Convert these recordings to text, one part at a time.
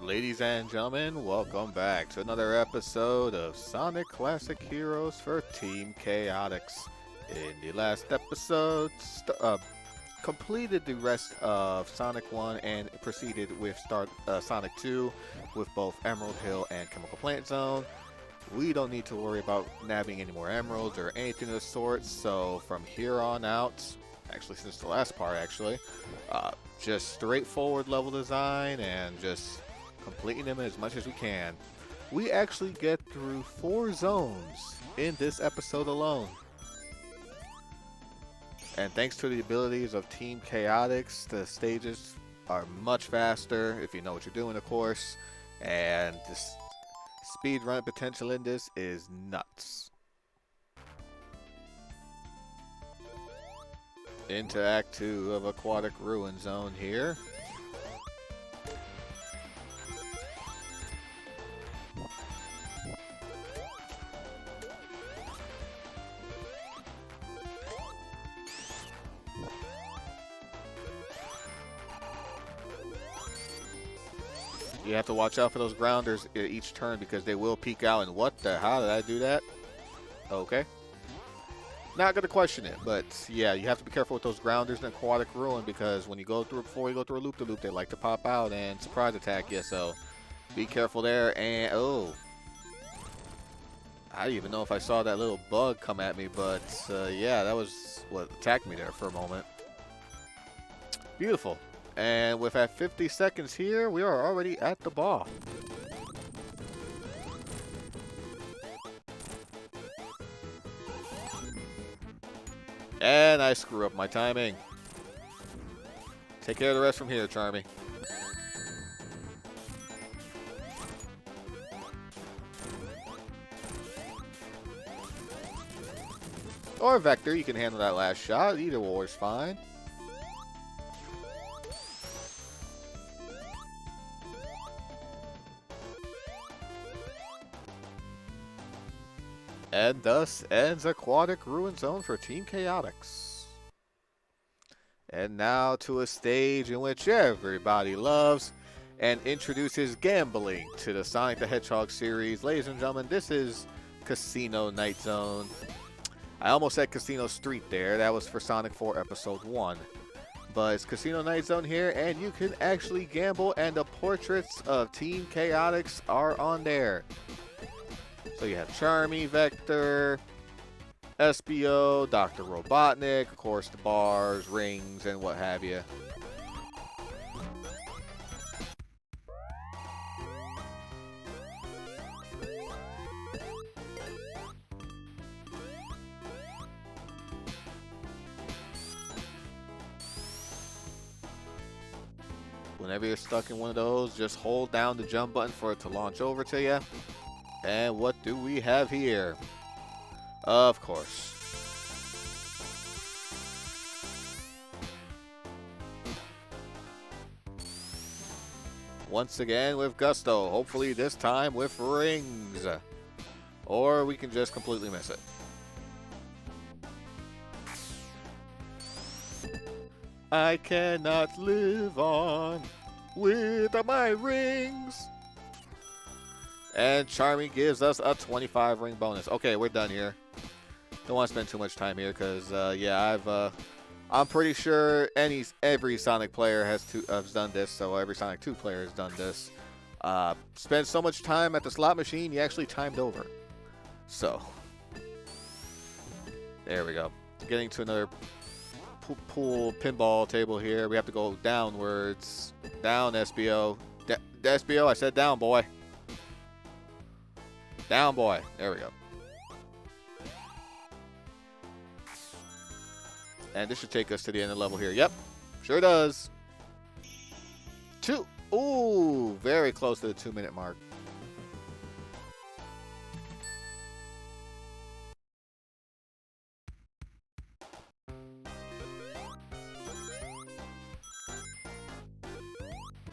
Ladies and gentlemen, welcome back to another episode of Sonic Classic Heroes for Team Chaotix. In the last episode, completed the rest of Sonic 1 and proceeded with Sonic 2 with both Emerald Hill and Chemical Plant Zone. We don't need to worry about nabbing any more emeralds or anything of the sort, so from here on out, actually since the last part just straightforward level design and just completing them as much as we can. We actually get through 4 zones in this episode alone. And thanks to the abilities of Team Chaotix, the stages are much faster, if you know what you're doing, of course. And the speed run potential in this is nuts. Into Act 2 of Aquatic Ruin Zone here. You have to watch out for those grounders each turn because they will peek out. And what the? How did I do that? Okay. Not gonna question it, but yeah, you have to be careful with those grounders in Aquatic Ruin because when you go through before you go through a loop-de-loop, they like to pop out and surprise attack you. So be careful there. And oh, I didn't even know if I saw that little bug come at me, but yeah, that was what attacked me there for a moment. Beautiful. And with at 50 seconds here, we are already at the ball. And I screw up my timing. Take care of the rest from here, Charmy. Or Vector, you can handle that last shot. Either war is fine. And thus ends Aquatic Ruin Zone for Team Chaotix. And now to a stage in which everybody loves and introduces gambling to the Sonic the Hedgehog series. Ladies and gentlemen, this is Casino Night Zone. I almost said Casino Street there. That was for Sonic 4 Episode 1. But it's Casino Night Zone here, and you can actually gamble, and the portraits of Team Chaotix are on there. So you have Charmy, Vector, SBO, Dr. Robotnik, of course the bars, rings, and what have you. Whenever you're stuck in one of those, just hold down the jump button for it to launch over to you. And what do we have here? Of course. Once again with gusto. Hopefully this time with rings. Or we can just completely miss it. I cannot live on without my rings. And Charmy gives us a 25 ring bonus. Okay, we're done here. Don't want to spend too much time here because, yeah, I'm pretty sure every Sonic player has done this. So every Sonic 2 player has done this. Spend so much time at the slot machine, you actually timed over. So there we go. Getting to another pool pinball table here. We have to go downwards. Down, SBO. SBO, I said down, boy. Down, boy. There we go. And this should take us to the end of the level here. Yep. Sure does. 2. Ooh, very close to the 2-minute mark.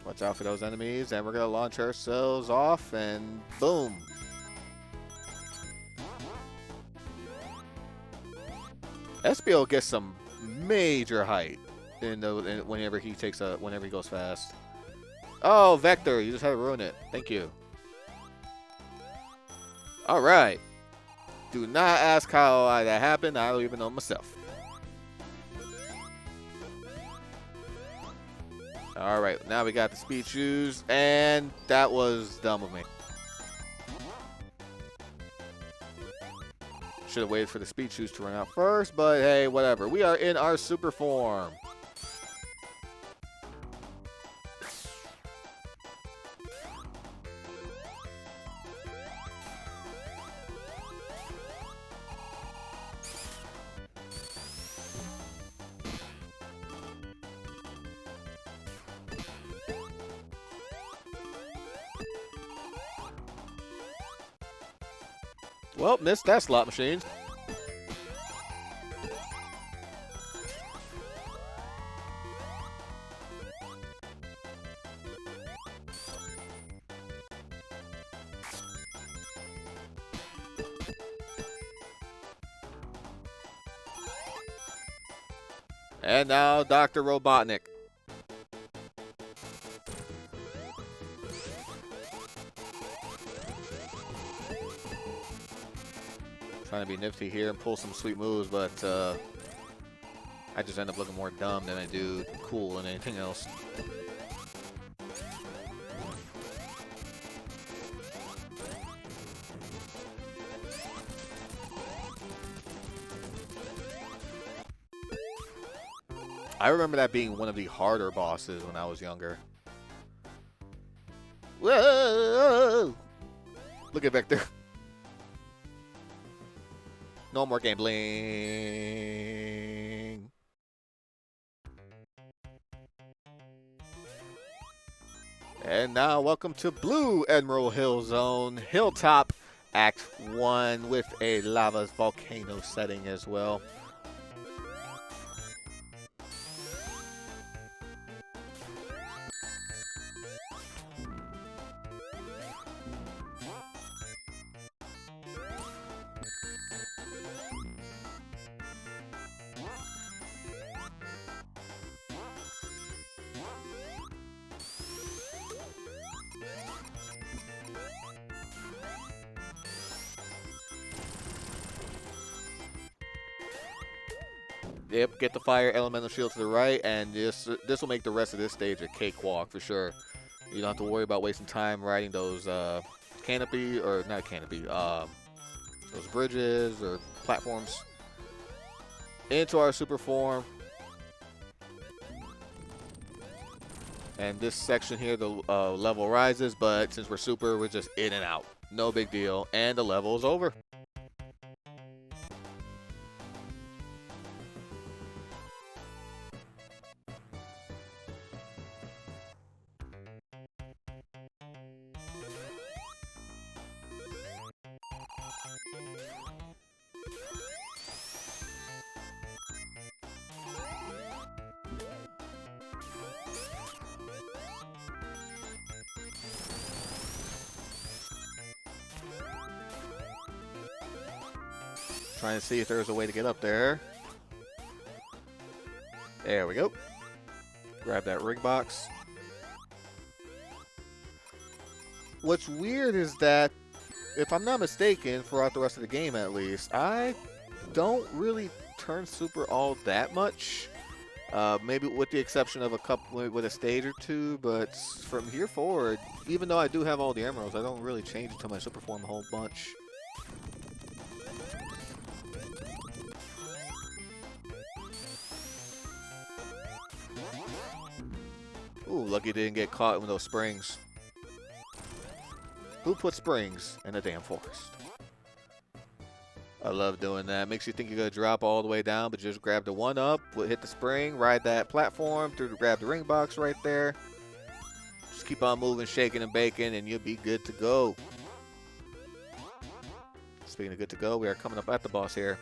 Watch out for those enemies. And we're going to launch ourselves off. And boom. SBO gets some major height whenever he goes fast. Oh, Vector, you just had to ruin it. Thank you. All right. Do not ask how that happened. I don't even know myself. All right, now we got the speed shoes, and that was dumb of me. Should have waited for the speed shoes to run out first, but hey, whatever. We are in our super form. Well, missed that slot machine. And now Dr. Robotnik. Trying to be nifty here and pull some sweet moves, but I just end up looking more dumb than I do cool and anything else. I remember that being one of the harder bosses when I was younger. Whoa! Look at Vector. No more gambling. And now, welcome to Blue Admiral Hill Zone, Hilltop Act 1 with a lava volcano setting as well. Yep, get the fire elemental shield to the right, and this will make the rest of this stage a cakewalk for sure. You don't have to worry about wasting time riding those canopy, or not canopy, those bridges or platforms. Into our super form. And this section here, the level rises, but since we're super, we're just in and out. No big deal, and the level is over. Trying to see if there's a way to get up there. There we go. Grab that rig box. What's weird is that, if I'm not mistaken, throughout the rest of the game at least, I don't really turn super all that much. Maybe with the exception of a couple with a stage or two, but from here forward, even though I do have all the emeralds, I don't really change until my super form a whole bunch. Ooh, lucky didn't get caught with those springs. Who put springs in a damn forest? I love doing that. Makes you think you're going to drop all the way down, but just grab the one up, hit the spring, ride that platform, grab the ring box right there. Just keep on moving, shaking and baking, and you'll be good to go. Speaking of good to go, we are coming up at the boss here.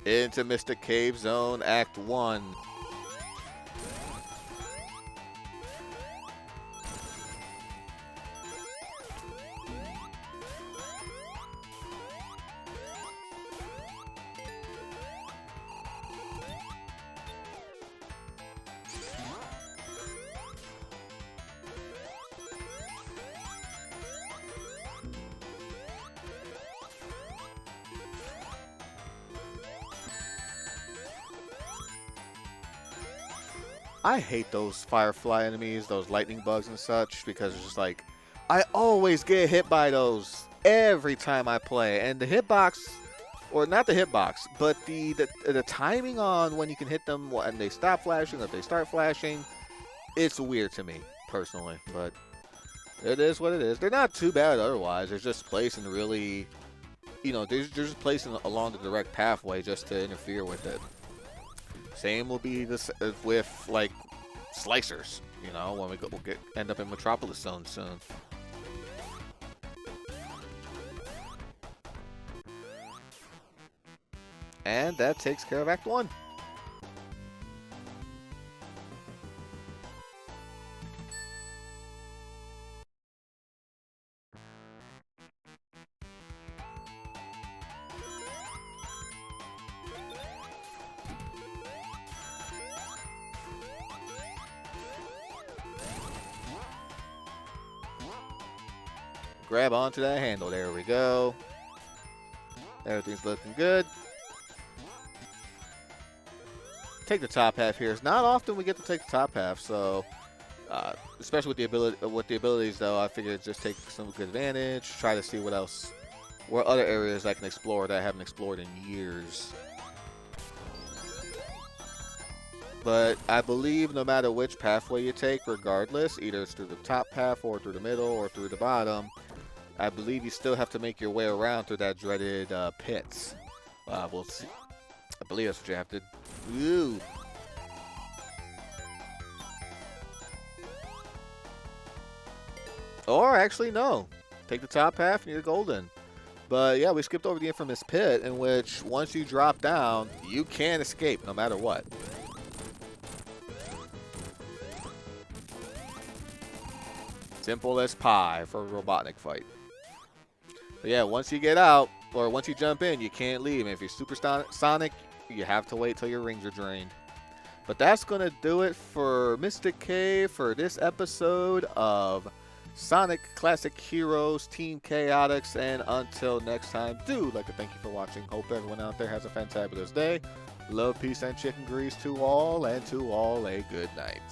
into Mystic Cave Zone Act 1. I hate those firefly enemies, those lightning bugs and such, because it's just like, I always get hit by those every time I play. And the hitbox, or not the hitbox, but the timing on when you can hit them and they stop flashing or if they start flashing, it's weird to me, personally. But it is what it is. They're not too bad otherwise. They're just placed in really, you know, they're just placed along the direct pathway just to interfere with it. Same will be this with like slicers, you know, when we'll end up in Metropolis Zone soon. And that takes care of Act 1. Grab onto that handle. There we go. Everything's looking good. Take the top half here. It's not often we get to take the top half, so especially with the abilities though, I figured just take some good advantage. Try to see what other areas I can explore that I haven't explored in years. But I believe no matter which pathway you take, regardless, either it's through the top path or through the middle or through the bottom, I believe you still have to make your way around through that dreaded pits. We'll see. I believe that's what you have to do. Or actually, no. Take the top half and you're golden. But yeah, we skipped over the infamous pit in which once you drop down, you can't escape no matter what. Simple as pie for a Robotnik fight. But yeah, once you get out, or once you jump in, you can't leave. And if you're Super Sonic, you have to wait till your rings are drained. But that's going to do it for Mystic Cave for this episode of Sonic Classic Heroes Team Chaotix. And until next time, do like to thank you for watching. Hope everyone out there has a fantabulous day. Love, peace, and chicken grease to all, and to all a good night.